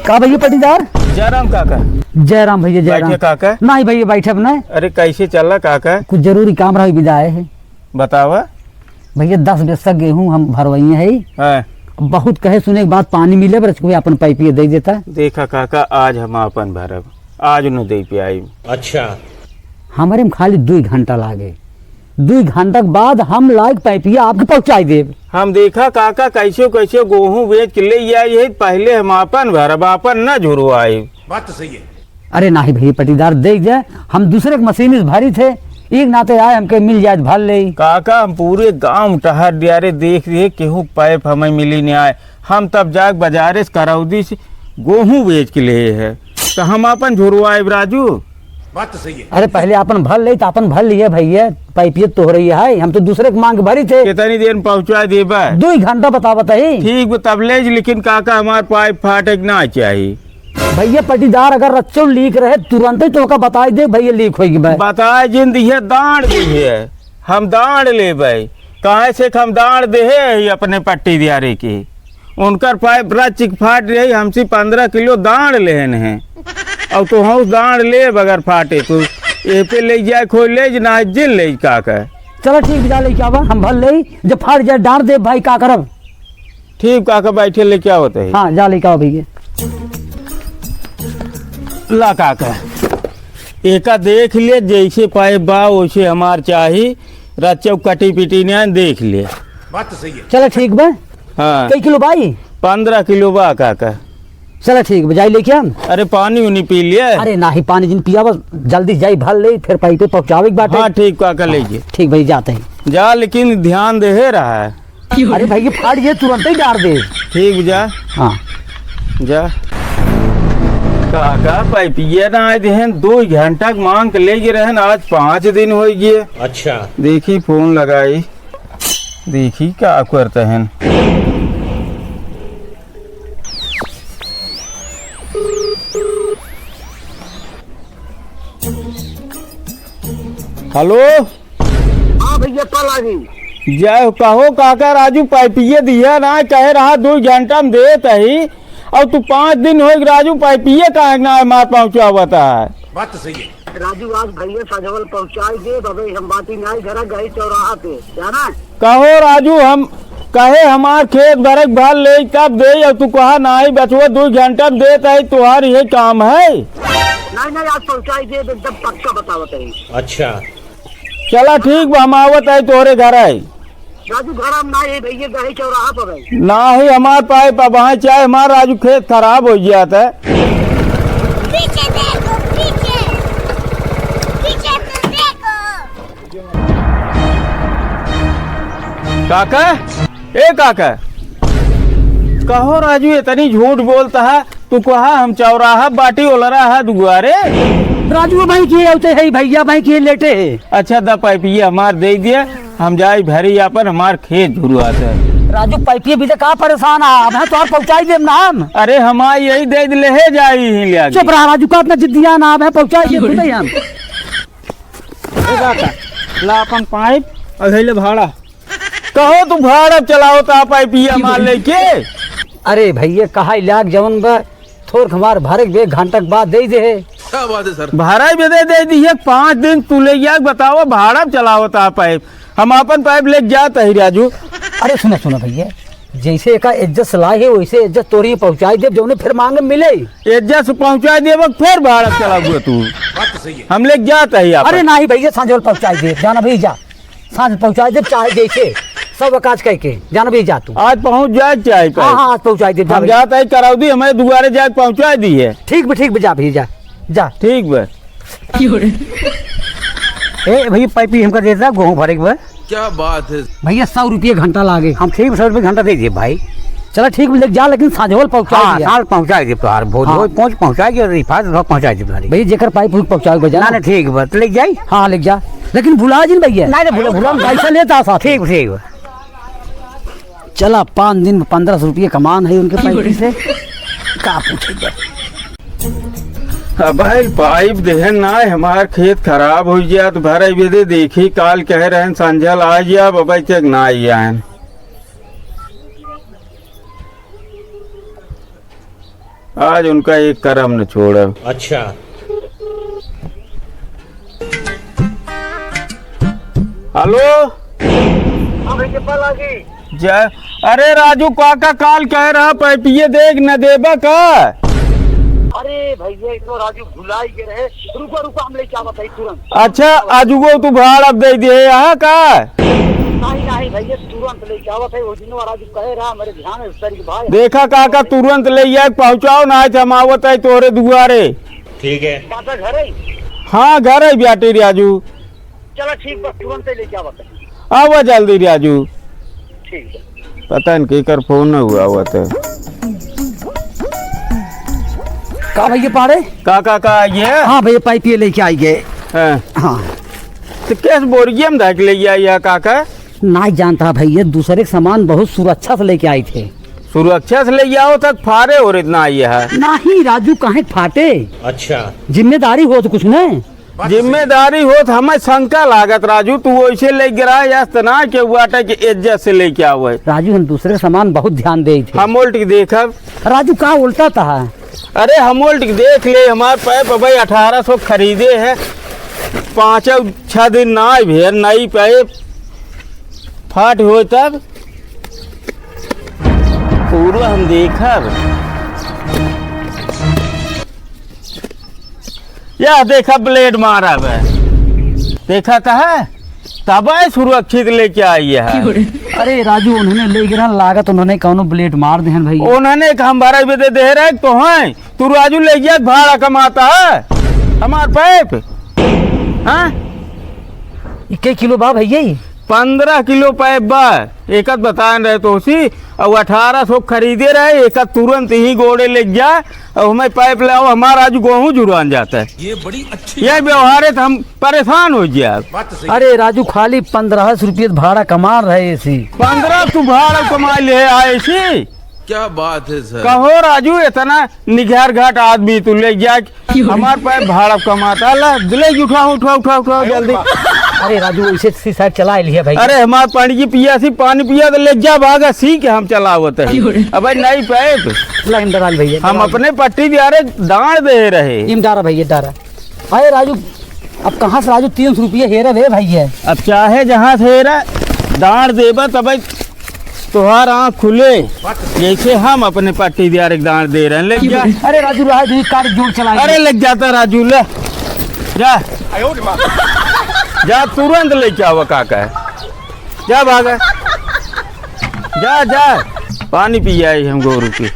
का भैया पटीदार? जयराम काका। जयराम भैया जयराम। बैठे काका। नहीं भैया बैठे अब नहीं। अरे कैसे चल रहा काका? कुछ जरूरी काम रहा विदाए है। बतावा भैया 10 बजे तक गेहूँ हम भरवाई है। हाँ। बहुत कहे सुने के बाद पानी मिले पर कोई अपन पाइपिए दे देता। देखा काका आज हम अपन भरब आज न दे पे आई। अच्छा हमारे में खाली 2 घंटा लागे। 2 घंटा के बाद हम लाइक पाइपिया आपके पहुँचाई देव। हम देखा काका कैसे कैसे गेहूँ बेच के ले आई है पहले हम अपन भरब अपन न झुरो आई। बात तो सही है। अरे नहीं भैया पटीदार दे जाए हम दूसरे के मशीन से भरी थे एक नाते आए हमके मिल जाए भर ले। काका हम पूरे गांव टहर दियारे देख रहे केहू पाइप हमें मिली नहीं आए। हम तब जाके बाजारे से करौदी से गेहूँ बेच के ले है तो हम अपन झुरवाए राजू। बात तो सही है। अरे पहले अपन भर ले तो अपन भर लिए भैया पाइपियत तो हो रही है हम तो दूसरे के मांग भरी थे। कितनी देर में पहुँचा देबा? 2 घंटा बताई। ठीक तब ले लेकिन काका हमार पाइप फाटे ना चाहिए। भैया पटीदार अगर रच्चो लीक रहे तुरंत ही तो बताई दे भैया लीक होगी। बताए जिन दिए दाड़ दिए हम दाड़ ले भाई कहाँ से हम दाड़ दे अपने पट्टी दियारे की उनकर पाइप रच फाट रही हमसे 15 किलो दाड़ लेन है और तो हम दाड़ ले बगैर फाटे तो ये पे ले जाए खोल ले ना जिल ले काका। चलो ठीक जा ले क्या हम भर ले जब फाट जाए डांट दे भाई का करब। ठीक काका बैठे ले क्या होता है। हाँ जा ले क्या भैया ला काका एका देख ले जैसे पाइप बा वैसे हमार चाहिए रच्चौ कटी पिटी ने देख ले। बात तो सही है। चलो ठीक बा। हाँ कई किलो भाई? 15 किलो बा काका। चलो ठीक बजाई लेके हम। अरे पानी उनी पी लिया? अरे नहीं पानी जिन पिया बस जल्दी जाई भर ले फिर पाइपे पहुँचावे के बाटे। हाँ ठीक काका लीजिए। ठीक भाई जाते हैं। जा लेकिन ध्यान दे रहा है। अरे भैया फाट जाए तुरंत ही डाल दे। ठीक जा। हाँ जा काका पाइपिया ना आए देहन 2 घंटा मांग के ले रहन आज 5 दिन हो गए। अच्छा देखी फोन लगाई देखी क्या करते हैं। हेलो। हाँ भैया कल आ गई। जय कहो काका राजू पाइपिया दिया ना कहे रहा 2 घंटा में देता ही और तू 5 दिन हो राजू पाइपिया का ना मार पहुँचा बता है। बात तो सही है। राजू आज भैया सजवल पहुँचाई दे तबे हम बाती नहीं घर गए चौराहा पे जाना। कहो राजू हम कहे हमार खेत भरक भर ले कब दे और तू कहा नहीं बचवा 2 घंटा में देता है तुम्हारी ये काम है। नहीं आज पहुँचाई दे एकदम पक्का बतावत है। अच्छा चला ठीक हम आवत है तोहरे घर है। राजू घर हम ना है भैया गए चौराहा पर ना ही हमार पाइप अब वहाँ चाहे हमारा राजू खेत खराब हो गया था। पीछे देखो पीछे पीछे तो देखो। काका ए काका कहो राजू इतनी झूठ बोलता है तू कहा हम चौराहा बाटी ओलरा है दुआरे। राजू भाई किए होते है भैया भाई किए लेटे है। अच्छा द पाइपिया हमार दे दिया हम जाए भरी अपन हमार खेत झुरुआता है। राजू पाइपिए भी तो का परेशान है अब तो पहुँचाई दे नाम। अरे हमार यही दे ले जाई ही ले चुप रहा राजू का अपना जिद्दिया नाम है पहुँचाई दे हम। काका ला अपन पाइप अघैले भाड़ा कहो तू भाड़ा चलाओ ता पाइपिया मार लेके। अरे भैया कहा लाग जवन बा थोड़ हमार भरे 1 घंटा के बाद दे दे। क्या बात है सर। भाड़ा भी दे दिए 5 दिन तू ले गया बताओ भाड़ा चलाओ ता पाइप हम अपन पाइप ले जाता ही राजू। अरे सुनो भैया जैसे का इज्जत सलाह है वैसे इज्जत तोरी पहुँचाई दे जो फिर मांगे मिले। इज्जत से पहुँचा दे फिर भाड़ा चलाओ तू। बात तो सही है। हम ले जाता ही। अरे नहीं भैया सांझ पहुँचाई दे जाना भैया जा सांझ पहुँचाई दे चाहे जैसे सब काज कह के जाना भैया जा तू। आज पहुँच जाए चाहे हाँ आज पहुँचाई दे हम जाता ही कराउदी हमारे दुआरे जाके पहुँचा दी है। ठीक बा जा भैया जा ठीक बा। ए भैया पाइप हमका देता गेहूँ भरे के। क्या बात है भैया 100 रुपये घंटा लागे हम ठीक 100 रुपये घंटा दे दिए भाई। चलो ठीक ले जा लेकिन साझोल पहुँचा दे तोहार पहुँचा भैया जेकर पाइप पहुँचा बजा ठीक बा ले जाई। हाँ ले जा लेकिन भुला जी भैया नहीं भूला पैसा लेता था। ठीक चला 5 दिन में 1500 रुपये कमान है उनके पाइप से का पूछे। अब भाई पाइप देहन ना हमार खेत खराब हो गया तो भरे भी दे देखी काल कह रहे संजल आ गया बाबा तक ना आए। आज उनका एक कर्म न छोड़ा। अच्छा। हेलो जय, अरे राजू काका काल कह रहा पैपिए देख न देबा का। अरे भैया इतो राजू भुलाई के रहे, रुको रुको हम लेके आवत है तुरंत। अच्छा आजुगो तू भाड़ अब दे दे यहाँ का। नहीं नहीं भैया तुरंत लेके आवत है, वो दिनों राजू कहे रहा मेरे ध्यान है उस तारीख भाई। देखा काका तुरंत ले आए पहुँचाओ ना हम आवत है तोरे दुआरे। ठीक है। काका घर है? हाँ घर है बेटी राजू। चलो ठीक बस तुरंत ही लेके आवत है। आवा जल्दी राजू। ठीक है। पता नहीं केकर फोन न हुआ हुआ था। का भैया पाड़े? काका का ये हाँ भैया पाइपिए लेके आई गए। हाँ। हाँ तो कैस बोरिया में धक ले आया काका। नहीं जानता भैया, दूसरे के सामान बहुत सुरक्षा से लेके आए थे। सुरक्षा से ले आओ तक फारे और इतना आई है। नहीं राजू कहे फाटे, अच्छा। जिम्मेदारी हो तो कुछ नहीं। जिम्मेदारी हो तो हमें शंका लागत राजू, तू वैसे ले गिरा या तना के वाटे के इज्जत से लेके आओ। राजू हम दूसरे के सामान बहुत ध्यान दे थे। हम उल्ट के देखब। राजू का उल्टा था? अरे हम उल्ट के देख ले, हमारे पैप भाई 1800 खरीदे है, 5-6 दिन ना भेर नई पैप फाट हो तब पूरा हम देखब। या देखा ब्लेड मारा है, देखा कहा तब सुरक्षित लेके आई है। अरे राजू उन्होंने ले गिरा लागत, उन्होंने कौनो ब्लेड मार दे भाई। उन्होंने हम 12 बजे दे रहे तो है, तू राजू ले गया भाड़ा कमाता है हमार पैप। हाँ 1 किलो बा भैया? 15 किलो पैप बा, एक बता रहे तो उसी और 1800 खरीदे रहे, एक तुरंत ही गोड़े ले गया और हमें पैप ले आओ, हमारा आज गेहूँ जुड़वान जाता है। ये बड़ी अच्छी ये व्यवहार है तो हम परेशान हो गया। बात तो सही। अरे राजू खाली 1500 रुपये भाड़ा कमा रहे थे। 15 तू भाड़ा कमा ले आए सी। क्या बात है सर। कहो राजू इतना निघार घाट आदमी तू ले गया, हमारे पैप भाड़ा कमाता ला ले उठाओ जल्दी। अरे राजू इसे साइड चला लिया भाई। अरे हमारे पानी की पिया सी, पानी पिया तो ले जा भागा सी के हम चलावत है। अब नहीं पैप लाइन डराल भैया, हम अपने पट्टी दियारे दांड दे रहे। इम डारा भैया डारा। अरे राजू अब कहाँ से राजू 300 रुपये हेरा रे भैया। अब चाहे जहाँ से हेरा दांड देबा तब तुहार आँख खुले, जैसे हम अपने पट्टी दियारे दांड दे रहे हैं। ले जा। अरे राजू राजू कार जोड़ चला। अरे लग जाता राजू, ले जा जा तुरंत लेके आओ काका, जा भागा जा पानी पी आई हम गोरू की।